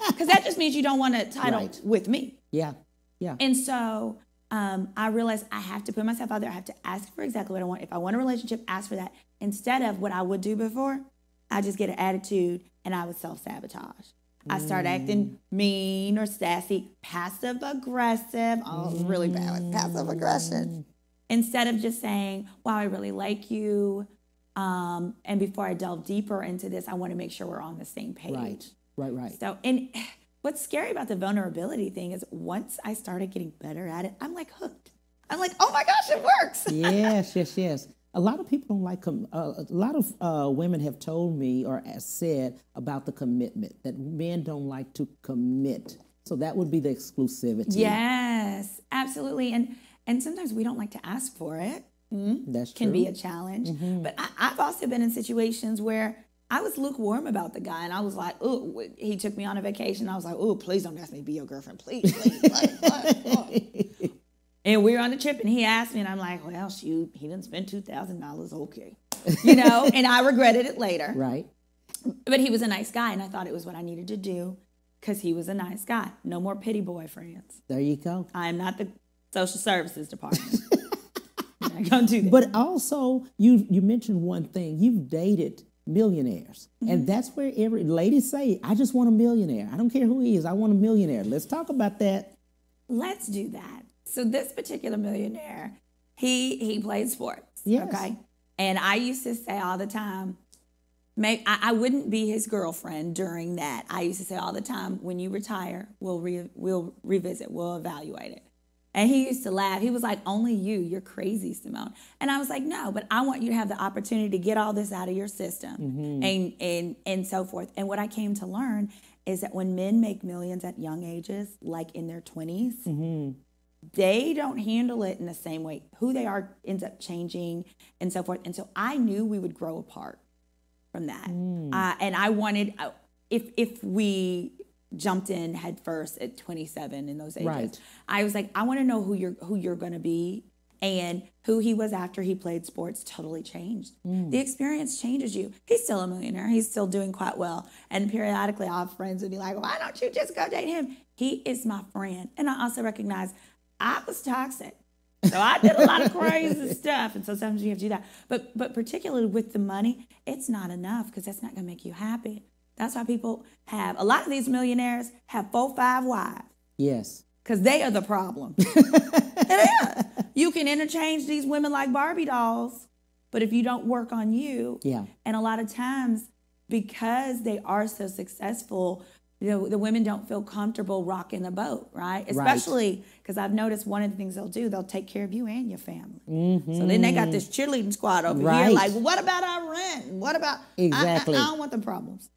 Because that just means you don't want a title with me. Yeah, yeah. And so I realized I have to put myself out there. I have to ask for exactly what I want. If I want a relationship, ask for that. Instead of what I would do before, I just get an attitude and I would self-sabotage. I start acting mean or sassy, passive-aggressive. Oh, it's really bad with passive aggression. Instead of just saying, wow, I really like you. And before I delve deeper into this, I want to make sure we're on the same page. Right. So, and what's scary about the vulnerability thing is once I started getting better at it, I'm like hooked. I'm like, oh my gosh, it works. Yes. A lot of people don't like, a lot of women have told me or said about the commitment, that men don't like to commit. So that would be the exclusivity. Yes, absolutely. And sometimes we don't like to ask for it. That's true. Can be a challenge. But I've also been in situations where I was lukewarm about the guy, and I was like, oh, he took me on a vacation. I was like, oh, please don't ask me to be your girlfriend, please. And we were on the trip, and he asked me, and I'm like, well, shoot, he didn't spend $2,000, okay. You know, and I regretted it later. Right. But he was a nice guy, and I thought it was what I needed to do because he was a nice guy. No more pity boyfriends. There you go. I am not the social services department. I'm not gonna do that. But also, you mentioned one thing. You've dated millionaires. And that's where every ladies say, I just want a millionaire. I don't care who he is. I want a millionaire. Let's talk about that. Let's do that. So this particular millionaire, he played sports. Yes. Okay. And I used to say all the time, I wouldn't be his girlfriend during that. I used to say all the time, when you retire, we'll revisit, we'll evaluate it. And he used to laugh. He was like, only you, you're crazy, Symone. And I was like, no, but I want you to have the opportunity to get all this out of your system and so forth. And what I came to learn is that when men make millions at young ages, like in their 20s, they don't handle it in the same way. Who they are ends up changing and so forth. And so I knew we would grow apart from that. And I wanted, if we jumped in head first at 27 in those ages, I was like, I want to know who you're going to be. And who he was after he played sports totally changed. The experience changes you. He's still a millionaire. He's still doing quite well. And periodically I'll have friends who be like, why don't you just go date him? He is my friend. And I also recognize I was toxic. So I did a lot of crazy stuff. And so sometimes you have to do that. But particularly with the money, it's not enough because that's not going to make you happy. That's why people have, a lot of these millionaires have 4, 5 wives. Yes. Because they are the problem. You can interchange these women like Barbie dolls, but if you don't work on you, and a lot of times because they are so successful, you know, the women don't feel comfortable rocking the boat, right? Especially because I've noticed one of the things they'll do, they'll take care of you and your family. So then they got this cheerleading squad over here, like, well, what about our rent? What about, I don't want the problems.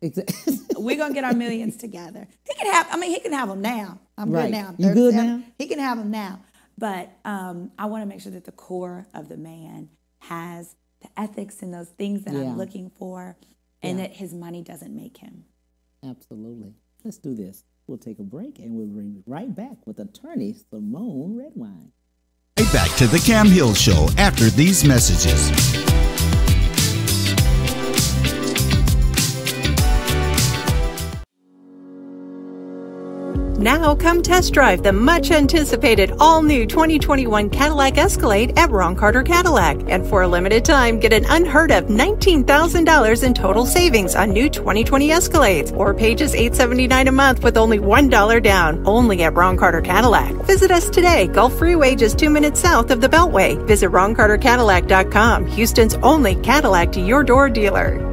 We're going to get our millions together. He can have them now. I'm good now. You good now? He can have them now. But I want to make sure that the core of the man has the ethics and those things that I'm looking for, and that his money doesn't make him. Absolutely. Let's do this. We'll take a break and we'll bring right back with attorney Symone Redwine. Right back to the Cam Hill Show after these messages. Now come test drive the much anticipated all-new 2021 Cadillac Escalade at Ron Carter Cadillac. And for a limited time, get an unheard of $19,000 in total savings on new 2020 Escalades, or pay just $879 a month with only $1 down, only at Ron Carter Cadillac. Visit us today, Gulf Freeway, just 2 minutes south of the Beltway. Visit RonCarterCadillac.com, Houston's only Cadillac to your door dealer.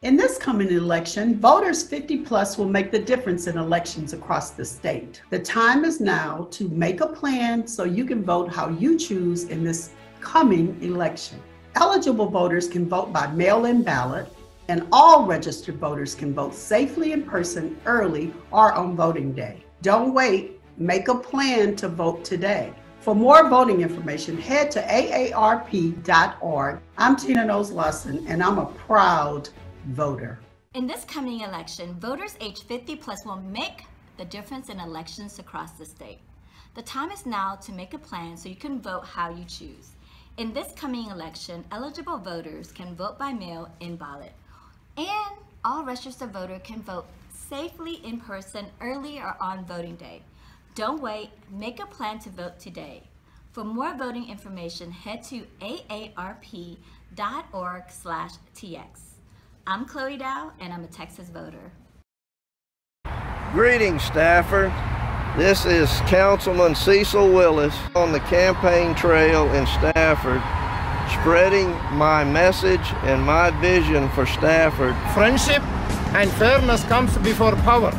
In this coming election, voters 50 plus will make the difference in elections across the state. The time is now to make a plan so you can vote how you choose in this coming election. Eligible voters can vote by mail-in ballot, and all registered voters can vote safely in person early or on voting day. Don't wait, make a plan to vote today. For more voting information, head to aarp.org. I'm Tina Knowles-Lawson, and I'm a proud voter. In this coming election, voters age 50 plus will make the difference in elections across the state. The time is now to make a plan so you can vote how you choose. In this coming election, eligible voters can vote by mail in ballot. And all registered voters can vote safely in person early or on voting day. Don't wait, make a plan to vote today. For more voting information, head to aarp.org/tx. I'm Chloe Dow, and I'm a Texas voter. Greetings, Stafford. This is Councilman Cecil Willis on the campaign trail in Stafford, spreading my message and my vision for Stafford. Friendship and fairness comes before power.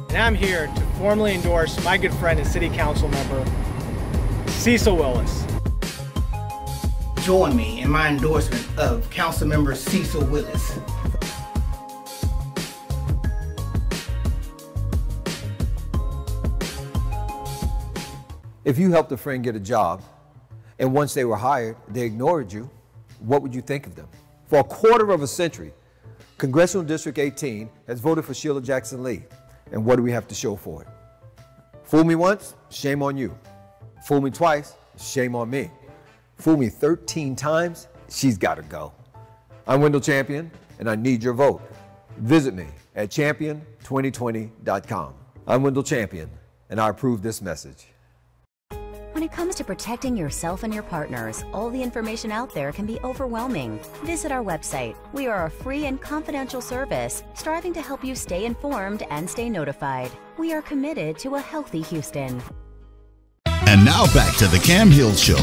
And I'm here to formally endorse my good friend and city council member, Cecil Willis. Join me in my endorsement of Council Member Cecil Willis. If you helped a friend get a job, and once they were hired, they ignored you, what would you think of them? For a quarter of a century, Congressional District 18 has voted for Sheila Jackson Lee. And what do we have to show for it? Fool me once, shame on you. Fool me twice, shame on me. Fool me 13 times, she's got to go. I'm Wendell Champion, and I need your vote. Visit me at champion2020.com. I'm Wendell Champion, and I approve this message. When it comes to protecting yourself and your partners, all the information out there can be overwhelming. Visit our website. We are a free and confidential service, striving to help you stay informed and stay notified. We are committed to a healthy Houston. And now back to the Cam Hill Show.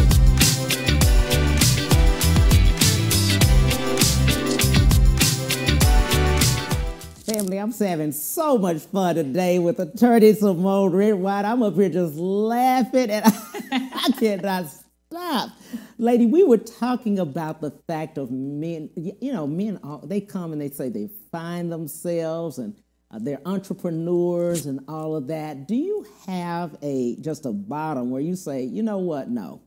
Family, I'm having so much fun today with attorney Symone Redwine. I'm up here just laughing and I cannot stop. Lady, we were talking about the fact of men, you know, men, they come and they say they find themselves and they're entrepreneurs and all of that. Do you have just a bottom where you say, you know what, no?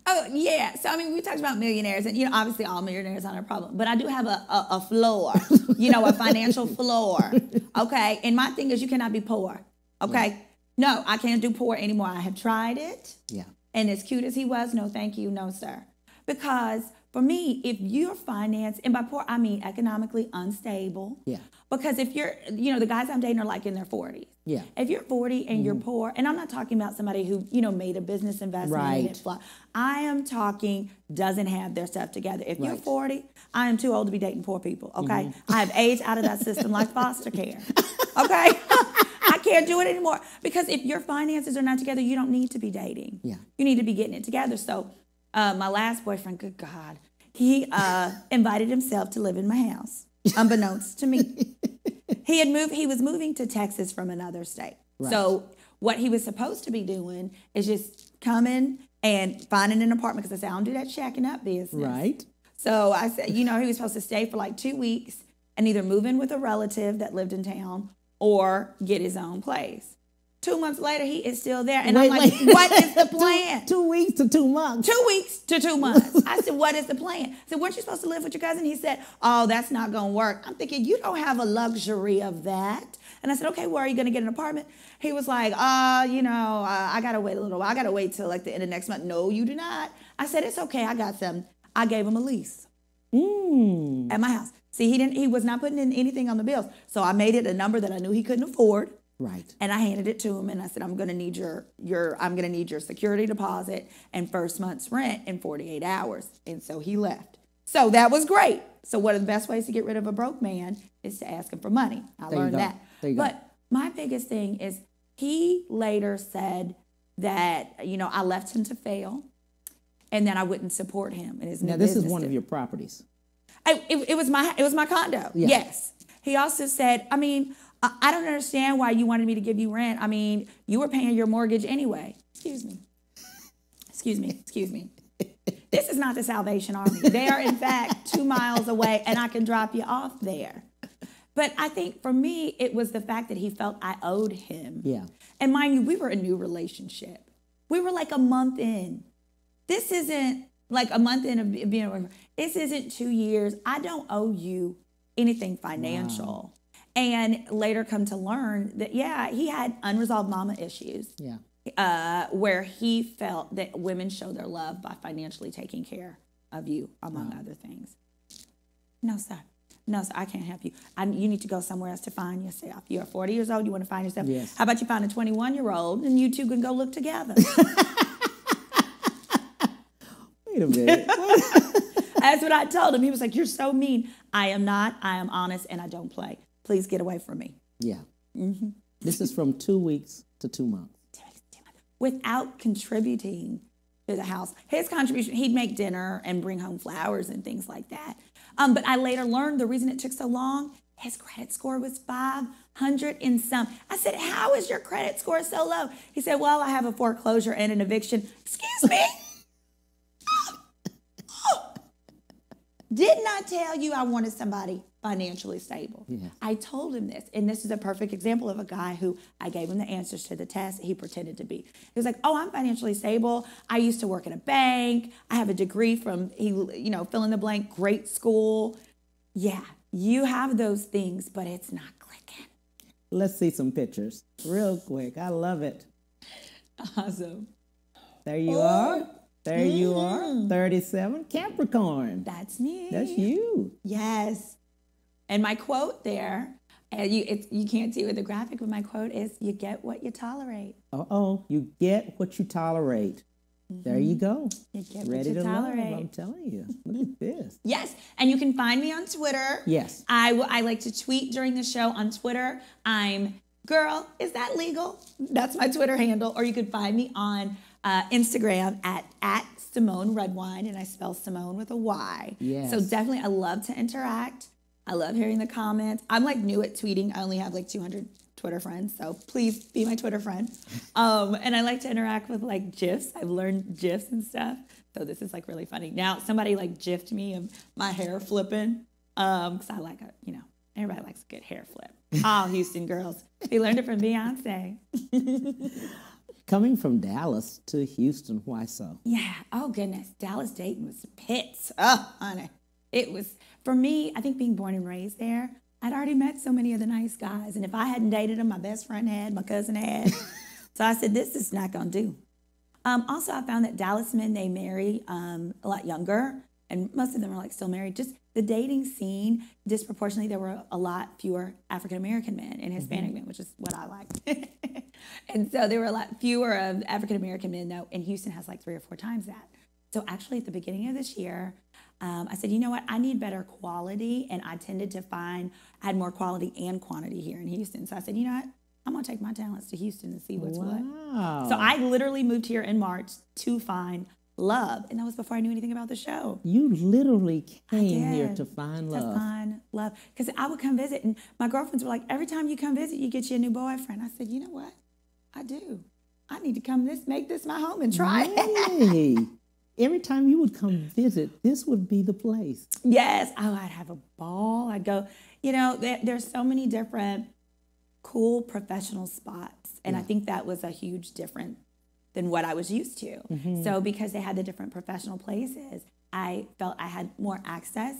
Oh, yeah. So, I mean, we talked about millionaires, and, you know, obviously all millionaires aren't a problem, but I do have a floor, you know, a financial floor, okay? And my thing is you cannot be poor, okay? Yeah. No, I can't do poor anymore. I have tried it. Yeah. And as cute as he was, no, thank you, no, sir. Because for me, if you're financed, and by poor, I mean economically unstable. Yeah. Because if you're, you know, the guys I'm dating are like in their 40s. Yeah. If you're 40 and you're poor, and I'm not talking about somebody who, you know, made a business investment and it fly. I am talking doesn't have their stuff together. If you're 40, I am too old to be dating poor people, okay? I have aged out of that system like foster care, okay? I can't do it anymore. Because if your finances are not together, you don't need to be dating. Yeah. You need to be getting it together. So my last boyfriend, good God, he invited himself to live in my house, unbeknownst to me. He was moving to Texas from another state. Right. So what he was supposed to be doing is just coming and finding an apartment, because I said, I don't do that shacking up business. Right. So I said, you know, he was supposed to stay for like 2 weeks and either move in with a relative that lived in town or get his own place. 2 months later, he is still there. And I'm like, what is the plan? 2 weeks to 2 months. 2 weeks to 2 months. I said, what is the plan? I said, weren't you supposed to live with your cousin? He said, oh, that's not going to work. I'm thinking, you don't have a luxury of that. And I said, okay, where are you going to get an apartment? He was like, you know, I got to wait a little while. I got to wait till like the end of next month. No, you do not. I said, it's okay. I got some. I gave him a lease at my house. See, he was not putting in anything on the bills. So I made it a number that I knew he couldn't afford. Right. And I handed it to him and I said, I'm going to need your security deposit and first month's rent in 48 hours. And so he left. So that was great. So one of the best ways to get rid of a broke man is to ask him for money. I learned that. But my biggest thing is he later said that, you know, I left him to fail and that I wouldn't support him in his new business. Now, this is one of your properties. It was my condo. Yeah. Yes. He also said, I mean, I don't understand why you wanted me to give you rent. I mean, you were paying your mortgage anyway. Excuse me. This is not the Salvation Army. They are, in fact, 2 miles away, and I can drop you off there. But I think for me, it was the fact that he felt I owed him. Yeah. And mind you, we were a new relationship. We were like a month in. This isn't like a month in of being, this isn't 2 years. I don't owe you anything financial. Wow. And later come to learn that, yeah, he had unresolved mama issues. Yeah. where he felt that women show their love by financially taking care of you, among other things. No, sir. No, sir, I can't help you. You need to go somewhere else to find yourself. You're 40 years old, you want to find yourself. Yes. How about you find a 21-year-old and you two can go look together? Wait a minute. That's what I told him. He was like, you're so mean. I am not. I am honest and I don't play. Please get away from me. Yeah. Mm-hmm. This is from 2 weeks to 2 months. Without contributing to the house. His contribution, he'd make dinner and bring home flowers and things like that. But I later learned the reason it took so long, his credit score was 500 and some. I said, how is your credit score so low? He said, well, I have a foreclosure and an eviction. Excuse me? Didn't I tell you I wanted somebody financially stable? Yeah. I told him this, and this is a perfect example of a guy who I gave him the answers to the test. He pretended to be. He was like, "Oh, I'm financially stable. I used to work at a bank. I have a degree from fill in the blank, great school." Yeah, you have those things, but it's not clicking. Let's see some pictures real quick. I love it. Awesome. There you are. There you are, 37, Capricorn. That's me. That's you. Yes. And my quote there, you can't see it with the graphic, but my quote is, you get what you tolerate. Uh-oh, you get what you tolerate. Mm-hmm. There you go. You get Ready what you to tolerate. love, I'm telling you. Look at this. Yes, and you can find me on Twitter. Yes. I like to tweet during the show on Twitter. I'm, girl, is that legal? That's my Twitter handle. Or you could find me on Instagram at Symone Redwine, and I spell Symone with a Y. Yes. So definitely, I love to interact. I love hearing the comments. I'm like new at tweeting. I only have like 200 Twitter friends, so please be my Twitter friend. And I like to interact with like GIFs. I've learned GIFs and stuff. So this is like really funny. Now somebody like GIFed me of my hair flipping, because I like everybody likes a good hair flip. All Houston girls. They learned it from Beyonce. Coming from Dallas to Houston, why so? Yeah. Oh, goodness. Dallas dating was pits. Oh, honey. It was, for me, I think being born and raised there, I'd already met so many of the nice guys. And if I hadn't dated them, my best friend had, my cousin had. So I said, this is not going to do. Also, I found that Dallas men, they marry a lot younger. And most of them are like still married. Just the dating scene, disproportionately, there were a lot fewer African-American men and Hispanic men, which is what I like. And so there were a lot fewer of African-American men, though, and Houston has like 3 or 4 times that. So actually at the beginning of this year, I said, you know what, I need better quality, and I tended to find I had more quality and quantity here in Houston. So I said, you know what, I'm gonna take my talents to Houston and see what's what. So I literally moved here in March to find love, and that was before I knew anything about the show. You literally came here to find love. To find love, because I would come visit, and my girlfriends were like, every time you come visit, you get you a new boyfriend. I said, you know what, I do. I need to come make this my home and try it. Hey, every time you would come visit, this would be the place. Yes. Oh, I'd have a ball. I'd go, there's so many different cool professional spots. And I think that was a huge difference than what I was used to. Mm-hmm. So because they had the different professional places, I felt I had more access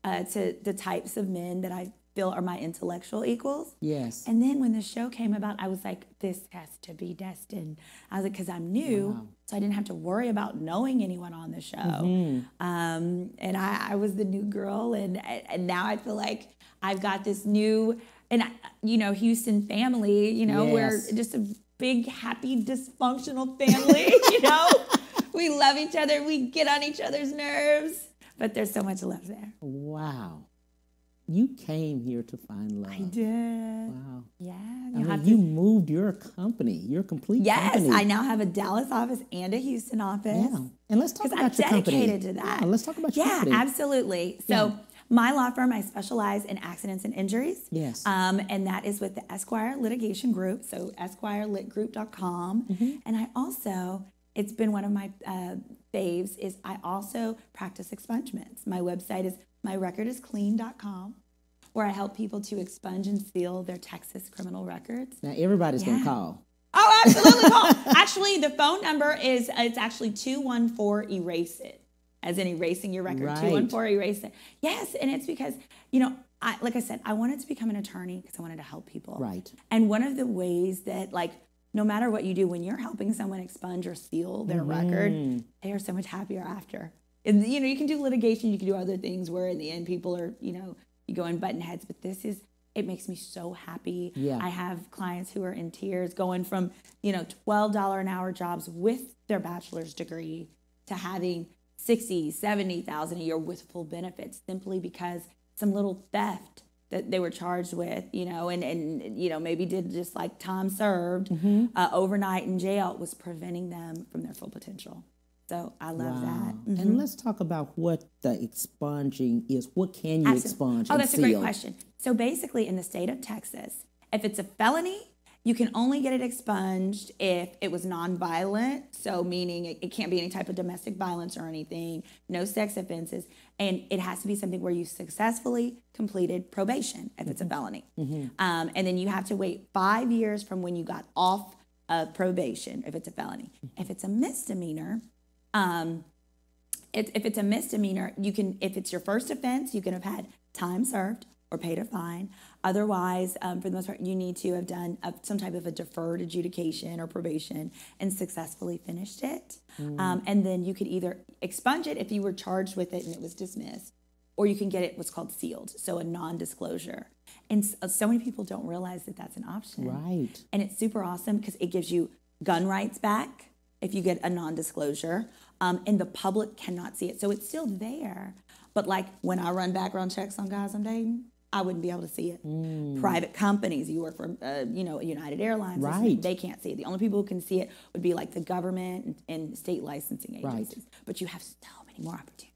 to the types of men that I feel are my intellectual equals. Yes. And then when the show came about, I was like, this has to be destined. I was like, because I'm new, so I didn't have to worry about knowing anyone on the show. Mm-hmm. And I was the new girl, and now I feel like I've got this new, Houston family, yes. We're just a big, happy, dysfunctional family, We love each other, we get on each other's nerves, but there's so much love there. Wow. You came here to find love. I did. Wow. Yeah. You moved your company, your complete company. Yes, I now have a Dallas office and a Houston office. Yeah. And let's talk about your company. I'm dedicated to that. Yeah, let's talk about your company. Yeah, absolutely. So my law firm, I specialize in accidents and injuries. Yes. And that is with the Esquire Litigation Group, so esquirelitgroup.com. Mm-hmm. And I also, it's been one of my faves, is I also practice expungements. My website is myrecordisclean.com, where I help people to expunge and seal their Texas criminal records. Now everybody's going to call. Oh, absolutely call. Actually, the phone number is, it's actually 214-ERASE-IT, as in erasing your record, right. 214-ERASE-IT. Yes, and it's because, like I said, I wanted to become an attorney because I wanted to help people. Right. And one of the ways that, no matter what you do, when you're helping someone expunge or seal their record, they are so much happier after. And, you know, you can do litigation, you can do other things where in the end people are, you know, you go and button heads, but it makes me so happy. Yeah. I have clients who are in tears going from, you know, $12 an hour jobs with their bachelor's degree to having 60, 70,000 a year with full benefits, simply because some little theft that they were charged with, you know, and you know, maybe did just like time served overnight in jail was preventing them from their full potential. So I love that. And let's talk about what the expunging is. What can you expunge? Oh, that's a great question. So basically in the state of Texas, if it's a felony, you can only get it expunged if it was nonviolent. So meaning it can't be any type of domestic violence or anything, no sex offenses. And it has to be something where you successfully completed probation if it's a felony. And then you have to wait 5 years from when you got off of probation if it's a felony. If it's a misdemeanor, if it's a misdemeanor, you can, if it's your first offense, you can have had time served or paid a fine. Otherwise, for the most part, you need to have done some type of a deferred adjudication or probation and successfully finished it. And then you could either expunge it if you were charged with it and it was dismissed, or you can get it what's called sealed, so a non-disclosure. And so many people don't realize that that's an option. Right. And it's super awesome because it gives you gun rights back if you get a non-disclosure, and the public cannot see it. So it's still there. But like when I run background checks on guys I'm dating, I wouldn't be able to see it. Private companies, you work for, you know, United Airlines, right? They can't see it. The only people who can see it would be like the government and state licensing agencies. Right. But you have so many more opportunities.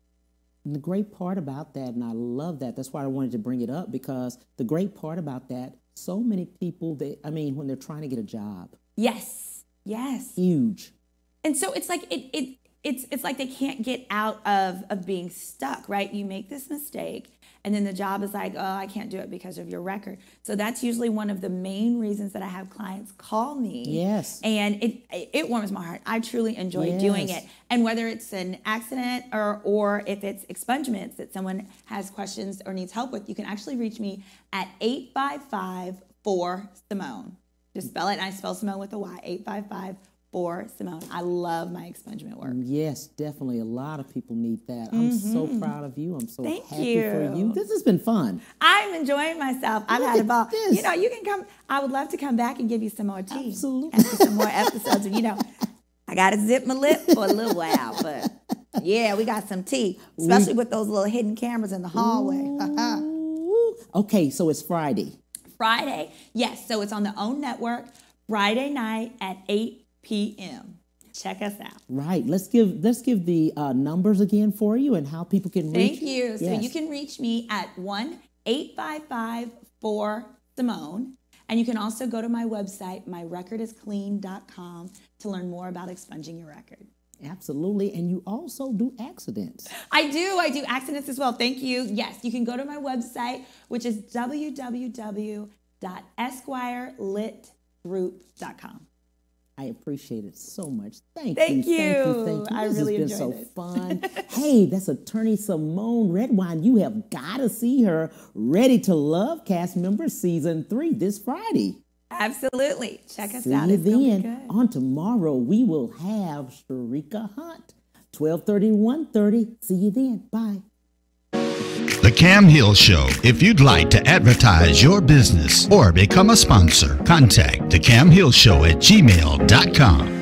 And the great part about that, and I love that, that's why I wanted to bring it up, because the great part about that, so many people, when they're trying to get a job. Yes, yes. Huge. And so it's like, it's like they can't get out of being stuck, right? You make this mistake, and then the job is like, oh, I can't do it because of your record. So that's usually one of the main reasons that I have clients call me. Yes. And it warms my heart. I truly enjoy doing it. And whether it's an accident or if it's expungements that someone has questions or needs help with, you can actually reach me at 855-4-SYMONE. Just spell it, and I spell Simone with a Y, 855-4-SYMONE. I love my expungement work. Yes, definitely. A lot of people need that. I'm so proud of you. I'm so happy for you. This has been fun. I'm enjoying myself. I've had a ball. You know, you can come. I would love to come back and give you some more tea. Absolutely. After some more episodes. You know, I got to zip my lip for a little while, but yeah, we got some tea, especially with those little hidden cameras in the hallway. Okay, so it's Friday. Friday, yes. So it's on the OWN network, Friday night at 8 p.m. Check us out. Right. Let's give the numbers again for you and how people can reach you. Thank you. So you can reach me at 1-855-4-SYMONE. And you can also go to my website, myrecordisclean.com, to learn more about expunging your record. Absolutely. And you also do accidents. I do accidents as well. Thank you. Yes, you can go to my website, which is www.esquirelitgroup.com. I appreciate it so much. Thank you. Thank you. I really enjoyed it. This has been so fun. Hey, that's attorney Symone Redwine. You have got to see her Ready to Love cast member season 3 this Friday. Absolutely. Check us See out. you It's gonna be then. good. On tomorrow, we will have Sharika Hunt, 12:30 to 1:30. See you then. Bye. The Cam Hill Show. If you'd like to advertise your business or become a sponsor, contact The Cam Hill Show at gmail.com.